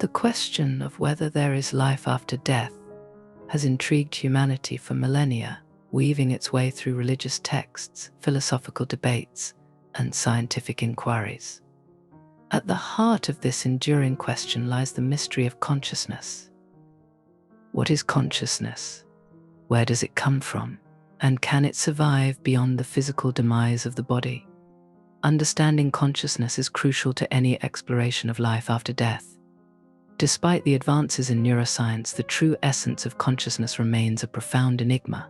The question of whether there is life after death has intrigued humanity for millennia, weaving its way through religious texts, philosophical debates, and scientific inquiries. At the heart of this enduring question lies the mystery of consciousness. What is consciousness? Where does it come from? And can it survive beyond the physical demise of the body? Understanding consciousness is crucial to any exploration of life after death. Despite the advances in neuroscience, the true essence of consciousness remains a profound enigma.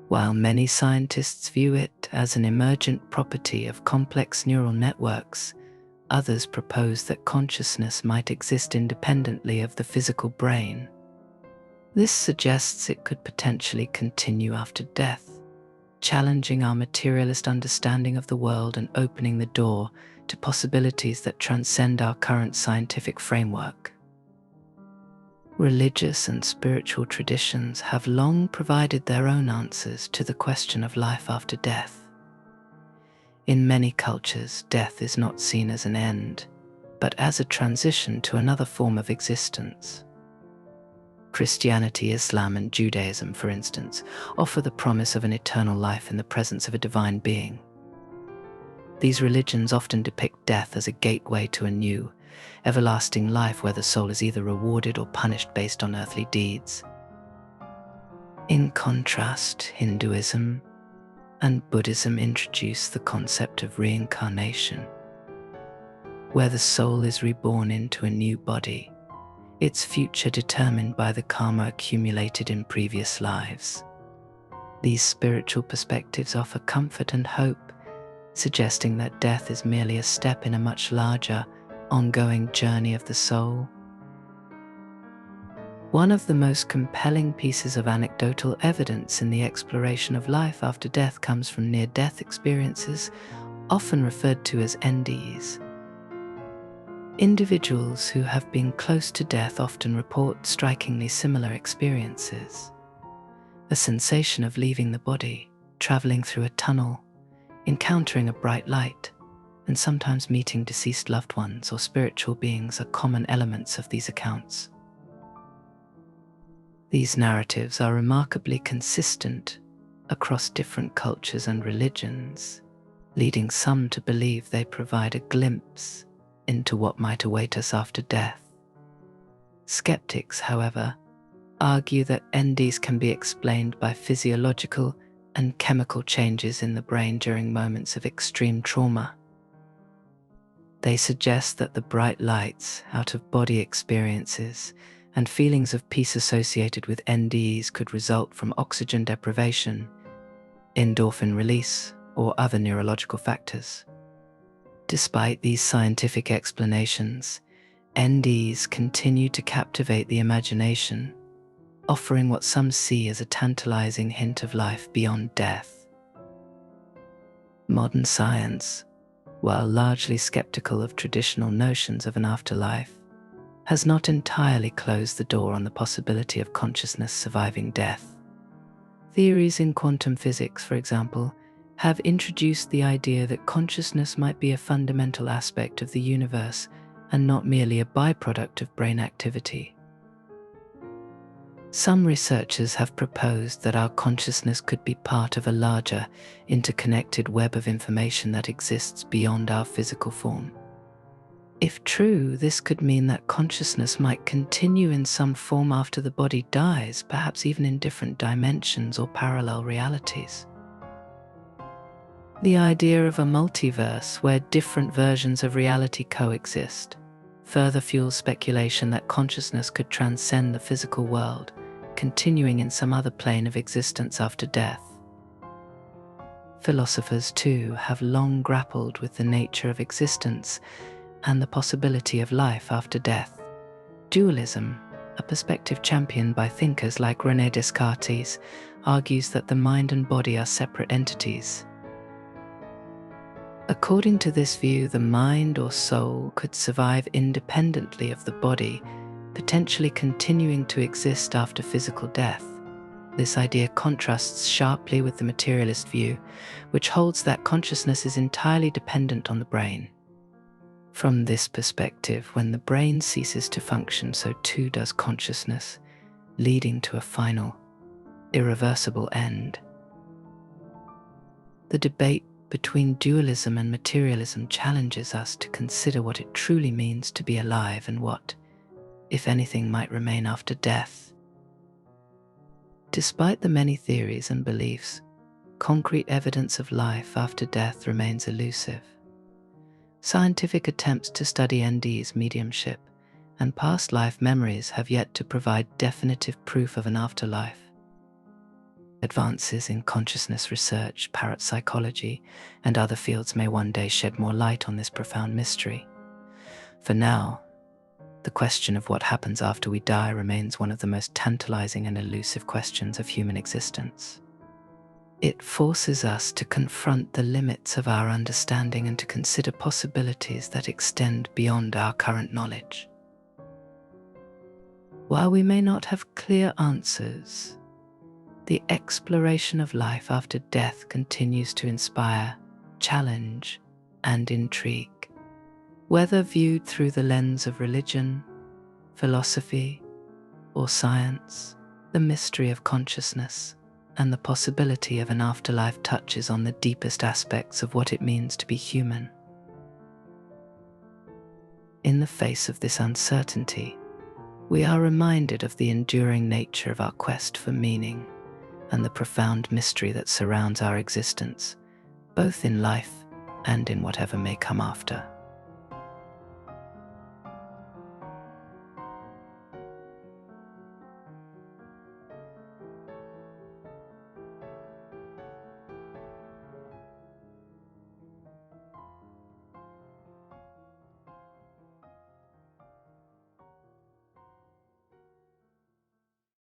While many scientists view it as an emergent property of complex neural networks, others propose that consciousness might exist independently of the physical brain. This suggests it could potentially continue after death, challenging our materialist understanding of the world and opening the door to possibilities that transcend our current scientific framework. Religious and spiritual traditions have long provided their own answers to the question of life after death. In many cultures, death is not seen as an end, but as a transition to another form of existence. Christianity, Islam, and Judaism, for instance, offer the promise of an eternal life in the presence of a divine being. These religions often depict death as a gateway to a new, everlasting life where the soul is either rewarded or punished based on earthly deeds. In contrast, Hinduism and Buddhism introduce the concept of reincarnation, where the soul is reborn into a new body, its future determined by the karma accumulated in previous lives. These spiritual perspectives offer comfort and hope, suggesting that death is merely a step in a much larger, ongoing journey of the soul. One of the most compelling pieces of anecdotal evidence in the exploration of life after death comes from near-death experiences, often referred to as NDEs. Individuals who have been close to death often report strikingly similar experiences. A sensation of leaving the body, traveling through a tunnel, encountering a bright light, and sometimes meeting deceased loved ones or spiritual beings are common elements of these accounts. These narratives are remarkably consistent across different cultures and religions, leading some to believe they provide a glimpse into what might await us after death. Skeptics, however, argue that NDs can be explained by physiological and chemical changes in the brain during moments of extreme trauma. They suggest that the bright lights, out-of-body experiences, and feelings of peace associated with NDEs could result from oxygen deprivation, endorphin release, or other neurological factors. Despite these scientific explanations, NDEs continue to captivate the imagination, offering what some see as a tantalizing hint of life beyond death. Modern science, while largely skeptical of traditional notions of an afterlife, has not entirely closed the door on the possibility of consciousness surviving death. Theories in quantum physics, for example, have introduced the idea that consciousness might be a fundamental aspect of the universe and not merely a byproduct of brain activity. Some researchers have proposed that our consciousness could be part of a larger, interconnected web of information that exists beyond our physical form. If true, this could mean that consciousness might continue in some form after the body dies, perhaps even in different dimensions or parallel realities. The idea of a multiverse where different versions of reality coexist further fuels speculation that consciousness could transcend the physical world, continuing in some other plane of existence after death. Philosophers, too, have long grappled with the nature of existence and the possibility of life after death. Dualism, a perspective championed by thinkers like René Descartes, argues that the mind and body are separate entities. According to this view, the mind or soul could survive independently of the body, potentially continuing to exist after physical death. This idea contrasts sharply with the materialist view, which holds that consciousness is entirely dependent on the brain. From this perspective, when the brain ceases to function, so too does consciousness, leading to a final, irreversible end. The debate between dualism and materialism challenges us to consider what it truly means to be alive and what, if anything, might remain after death. Despite the many theories and beliefs, concrete evidence of life after death remains elusive. Scientific attempts to study ND's mediumship and past life memories have yet to provide definitive proof of an afterlife. Advances in consciousness research, parapsychology, and other fields may one day shed more light on this profound mystery. For now, the question of what happens after we die remains one of the most tantalizing and elusive questions of human existence. It forces us to confront the limits of our understanding and to consider possibilities that extend beyond our current knowledge. While we may not have clear answers, the exploration of life after death continues to inspire, challenge, and intrigue. Whether viewed through the lens of religion, philosophy, or science, the mystery of consciousness and the possibility of an afterlife touches on the deepest aspects of what it means to be human. In the face of this uncertainty, we are reminded of the enduring nature of our quest for meaning and the profound mystery that surrounds our existence, both in life and in whatever may come after.